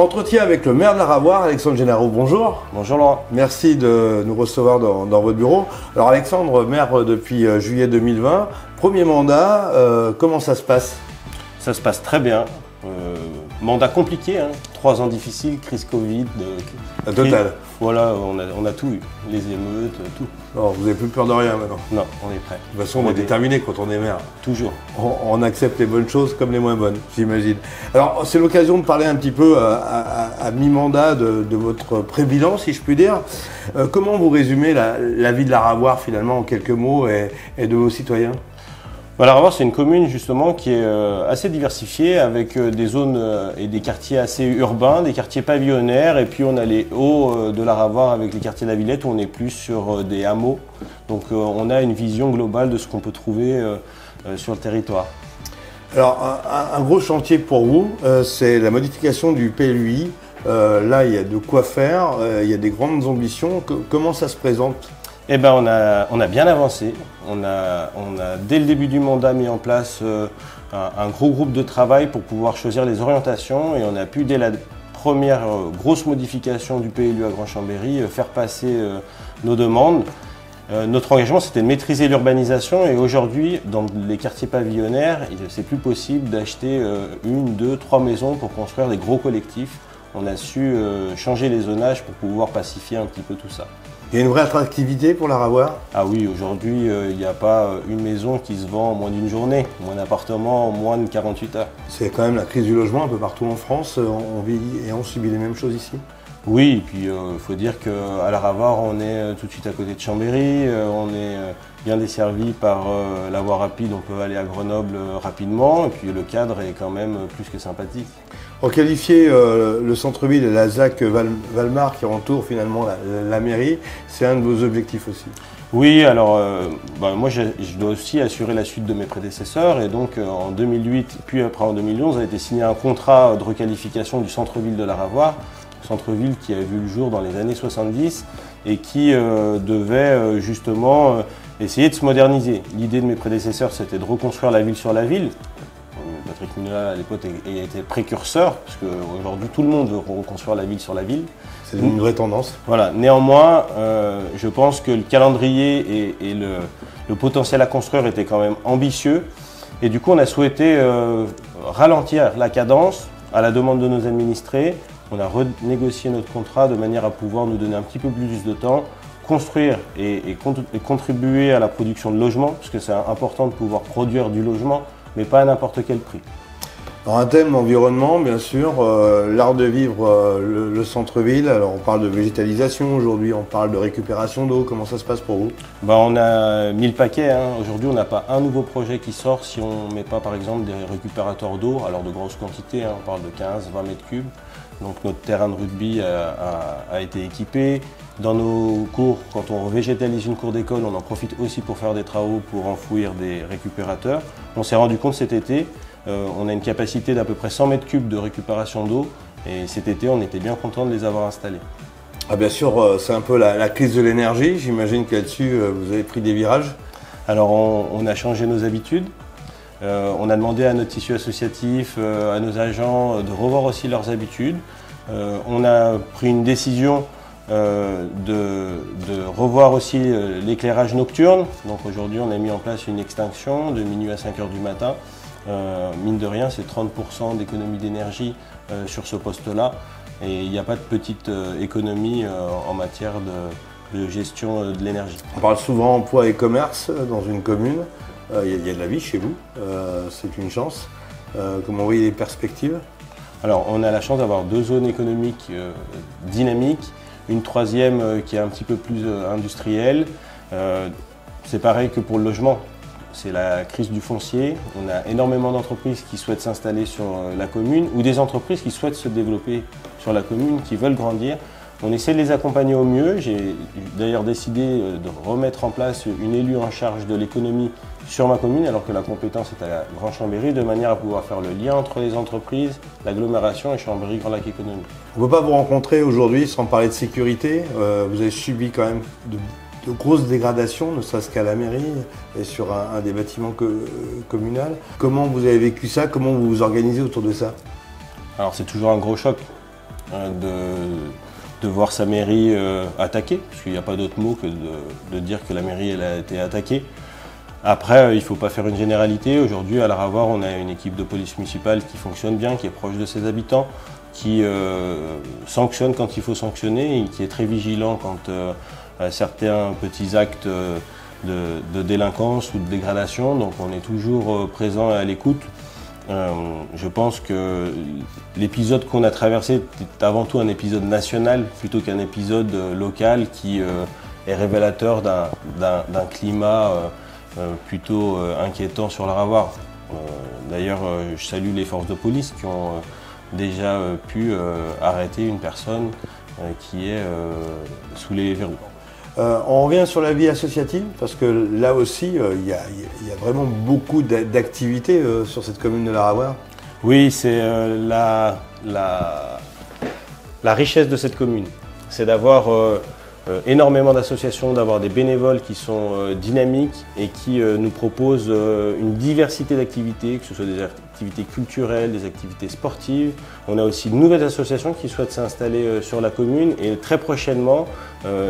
Entretien avec le maire de la Ravoire, Alexandre Gennaro. Bonjour. Bonjour Laurent. Merci de nous recevoir dans votre bureau. Alors Alexandre, maire depuis juillet 2020, premier mandat, comment ça se passe? Ça se passe très bien. Mandat compliqué, 3 ans difficiles, crise Covid. Total. Voilà, on a tout eu. Les émeutes, tout. Alors, vous n'avez plus peur de rien maintenant? Non, on est prêt. De toute façon, on est déterminé quand on est maire. Toujours. On accepte les bonnes choses comme les moins bonnes, j'imagine. Alors, c'est l'occasion de parler un petit peu à mi-mandat de votre prébilan, si je puis dire. Comment vous résumez la vie de la Ravoire, finalement, en quelques mots, et de vos citoyens? La Ravoire, c'est une commune justement qui est assez diversifiée avec des zones et des quartiers assez urbains, des quartiers pavillonnaires, et puis on a les hauts de la Ravoire avec les quartiers de la Villette où on est plus sur des hameaux. Donc on a une vision globale de ce qu'on peut trouver sur le territoire. Alors un gros chantier pour vous, c'est la modification du PLUI. Là, il y a de quoi faire, il y a des grandes ambitions. Comment ça se présente ? Eh ben, on a bien avancé. On a dès le début du mandat mis en place un gros groupe de travail pour pouvoir choisir les orientations et on a pu dès la première grosse modification du PLU à Grand-Chambéry faire passer nos demandes. Notre engagement, c'était de maîtriser l'urbanisation et aujourd'hui, dans les quartiers pavillonnaires, c'est plus possible d'acheter 1, 2, 3 maisons pour construire des gros collectifs. On a su changer les zonages pour pouvoir pacifier un petit peu tout ça. Il y a une vraie attractivité pour la Ravoire? Ah oui, aujourd'hui, il n'y a pas une maison qui se vend en moins d'une journée, ou un appartement en moins de 48 heures. C'est quand même la crise du logement un peu partout en France. On vit et on subit les mêmes choses ici? Oui, et puis il faut dire qu'à la Ravoire, on est tout de suite à côté de Chambéry, on est bien desservi par la voie rapide, on peut aller à Grenoble rapidement, et puis le cadre est quand même plus que sympathique. Pour qualifier le centre-ville et la ZAC Valmar qui entoure finalement la mairie, c'est un de vos objectifs aussi? Oui, alors moi je dois aussi assurer la suite de mes prédécesseurs et donc en 2008 puis après en 2011 a été signé un contrat de requalification du centre-ville de la Ravoire, centre-ville qui a vu le jour dans les années 70 et qui devait justement essayer de se moderniser. L'idée de mes prédécesseurs c'était de reconstruire la ville sur la ville. Patrick Minola à l'époque était précurseur, parce qu'aujourd'hui tout le monde veut reconstruire la ville sur la ville. C'est une vraie tendance. Voilà. Néanmoins, je pense que le calendrier et le potentiel à construire étaient quand même ambitieux. Et du coup, on a souhaité ralentir la cadence à la demande de nos administrés. On a renégocié notre contrat de manière à pouvoir nous donner un petit peu plus de temps, construire et contribuer à la production de logements, parce que c'est important de pouvoir produire du logement, mais pas à n'importe quel prix. Alors un thème environnement, bien sûr, l'art de vivre le centre-ville. Alors on parle de végétalisation aujourd'hui, on parle de récupération d'eau. Comment ça se passe pour vous? On a 1000 paquets. Aujourd'hui, on n'a pas un nouveau projet qui sort si on ne met pas par exemple des récupérateurs d'eau, alors de grosses quantités, on parle de 15-20 mètres cubes. Donc notre terrain de rugby a été équipé. Dans nos cours, quand on végétalise une cour d'école, on en profite aussi pour faire des travaux pour enfouir des récupérateurs. On s'est rendu compte cet été, on a une capacité d'à peu près 100 mètres cubes de récupération d'eau et cet été, on était bien content de les avoir installés. Ah bien sûr, c'est un peu la crise de l'énergie. J'imagine que là-dessus, vous avez pris des virages. Alors on a changé nos habitudes. On a demandé à notre tissu associatif, à nos agents de revoir aussi leurs habitudes. On a pris une décision de revoir aussi l'éclairage nocturne. Donc aujourd'hui on a mis en place une extinction de minuit à 5 h du matin. Mine de rien c'est 30% d'économie d'énergie sur ce poste-là et il n'y a pas de petite économie en matière de gestion de l'énergie. On parle souvent emploi et commerce dans une commune. Il y a de la vie chez vous, c'est une chance. Comment vous voyez les perspectives? Alors on a la chance d'avoir 2 zones économiques dynamiques, une troisième qui est un petit peu plus industrielle. C'est pareil que pour le logement, c'est la crise du foncier. On a énormément d'entreprises qui souhaitent s'installer sur la commune ou des entreprises qui souhaitent se développer sur la commune, qui veulent grandir. On essaie de les accompagner au mieux. J'ai d'ailleurs décidé de remettre en place une élue en charge de l'économie sur ma commune, alors que la compétence est à Grand-Chambéry, de manière à pouvoir faire le lien entre les entreprises, l'agglomération et Chambéry Grand Lac Économie. On ne peut pas vous rencontrer aujourd'hui sans parler de sécurité. Vous avez subi quand même de grosses dégradations, ne serait-ce qu'à la mairie et sur un des bâtiments communaux. Comment vous avez vécu ça? Comment vous vous organisez autour de ça? Alors c'est toujours un gros choc. de voir sa mairie attaquée, parce qu'il n'y a pas d'autre mot que de dire que la mairie elle a été attaquée. Après, il ne faut pas faire une généralité. Aujourd'hui, à La Ravoire, on a une équipe de police municipale qui fonctionne bien, qui est proche de ses habitants, qui sanctionne quand il faut sanctionner et qui est très vigilant quand certains petits actes de délinquance ou de dégradation. Donc on est toujours présent et à l'écoute. Je pense que l'épisode qu'on a traversé est avant tout un épisode national plutôt qu'un épisode local qui est révélateur d'un climat plutôt inquiétant sur La Ravoire. D'ailleurs, je salue les forces de police qui ont déjà pu arrêter une personne qui est sous les verrous. On revient sur la vie associative, parce que là aussi, il y a vraiment beaucoup d'activités sur cette commune de La Ravoire. Oui, c'est la richesse de cette commune. C'est d'avoir énormément d'associations, d'avoir des bénévoles qui sont dynamiques et qui nous proposent une diversité d'activités, que ce soit des activités culturelles, des activités sportives. On a aussi de nouvelles associations qui souhaitent s'installer sur la commune et très prochainement,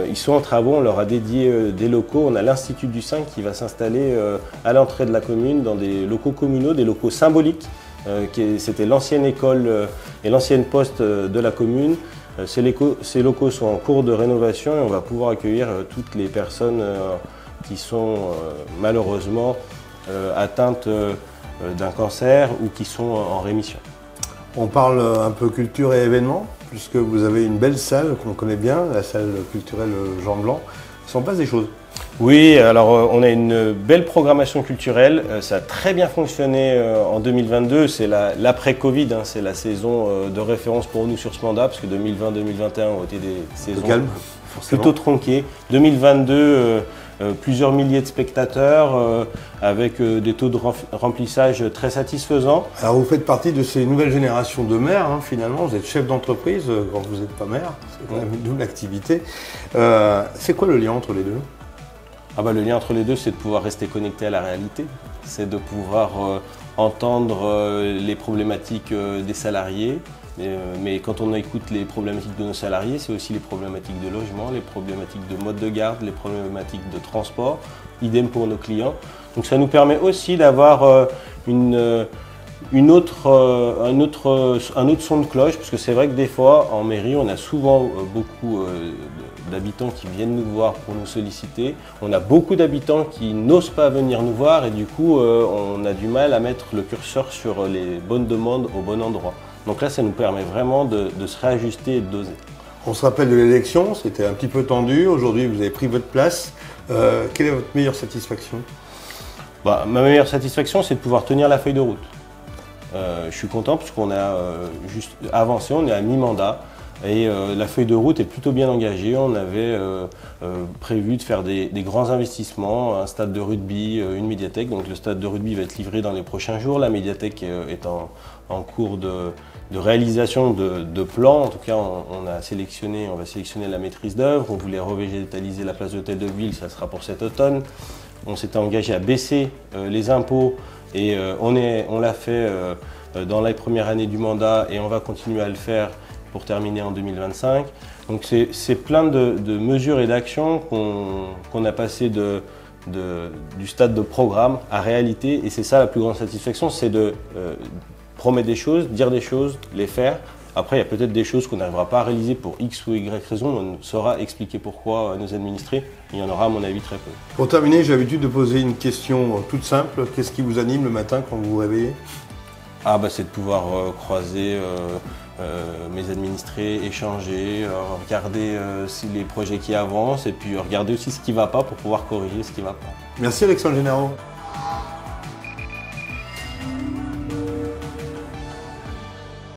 ils sont en travaux, on leur a dédié des locaux. On a l'Institut du 5 qui va s'installer à l'entrée de la commune dans des locaux communaux, des locaux symboliques. C'était l'ancienne école et l'ancienne poste de la commune. Ces locaux sont en cours de rénovation et on va pouvoir accueillir toutes les personnes qui sont malheureusement atteintes d'un cancer ou qui sont en rémission. On parle un peu culture et événements, puisque vous avez une belle salle qu'on connaît bien, la salle culturelle Jean Blanc. Il s'en passe des choses. Oui, alors on a une belle programmation culturelle, ça a très bien fonctionné en 2022, c'est l'après-Covid, c'est la saison de référence pour nous sur ce mandat, parce que 2020-2021 ont été des saisons calme, plutôt tronquées. 2022, plusieurs milliers de spectateurs avec des taux de remplissage très satisfaisants. Alors vous faites partie de ces nouvelles générations de maires, finalement, vous êtes chef d'entreprise quand vous n'êtes pas maire, c'est quand même une double activité. C'est quoi le lien entre les deux ? Le lien entre les deux, c'est de pouvoir rester connecté à la réalité, c'est de pouvoir entendre les problématiques des salariés, mais quand on écoute les problématiques de nos salariés, c'est aussi les problématiques de logement, les problématiques de mode de garde, les problématiques de transport, idem pour nos clients. Donc ça nous permet aussi d'avoir un autre son de cloche, parce que c'est vrai que des fois, en mairie, on a souvent beaucoup d'habitants qui viennent nous voir pour nous solliciter. On a beaucoup d'habitants qui n'osent pas venir nous voir et du coup, on a du mal à mettre le curseur sur les bonnes demandes au bon endroit. Donc là, ça nous permet vraiment de se réajuster et de doser. On se rappelle de l'élection, c'était un petit peu tendu. Aujourd'hui, vous avez pris votre place. Quelle est votre meilleure satisfaction ? Ma meilleure satisfaction, c'est de pouvoir tenir la feuille de route. Je suis content parce qu'on a juste avancé, on est à mi-mandat et la feuille de route est plutôt bien engagée. On avait prévu de faire des grands investissements, un stade de rugby, une médiathèque. Donc le stade de rugby va être livré dans les prochains jours. La médiathèque est en cours de réalisation de plans. En tout cas, on va sélectionner la maîtrise d'œuvre. On voulait revégétaliser la place d'Hôtel de Ville, ça sera pour cet automne. On s'était engagé à baisser les impôts. Et on l'a fait dans la première année du mandat et on va continuer à le faire pour terminer en 2025. Donc c'est plein de mesures et d'actions qu'on a passé du stade de programme à réalité. Et c'est ça la plus grande satisfaction, c'est de promettre des choses, dire des choses, les faire. Après, il y a peut-être des choses qu'on n'arrivera pas à réaliser pour X ou Y raison. On saura expliquer pourquoi à nos administrés. Il y en aura, à mon avis, très peu. Pour terminer, j'ai l'habitude de poser une question toute simple. Qu'est-ce qui vous anime le matin quand vous vous réveillez ? C'est de pouvoir croiser mes administrés, échanger, regarder les projets qui avancent et puis regarder aussi ce qui ne va pas pour pouvoir corriger ce qui ne va pas. Merci Alexandre Généraux.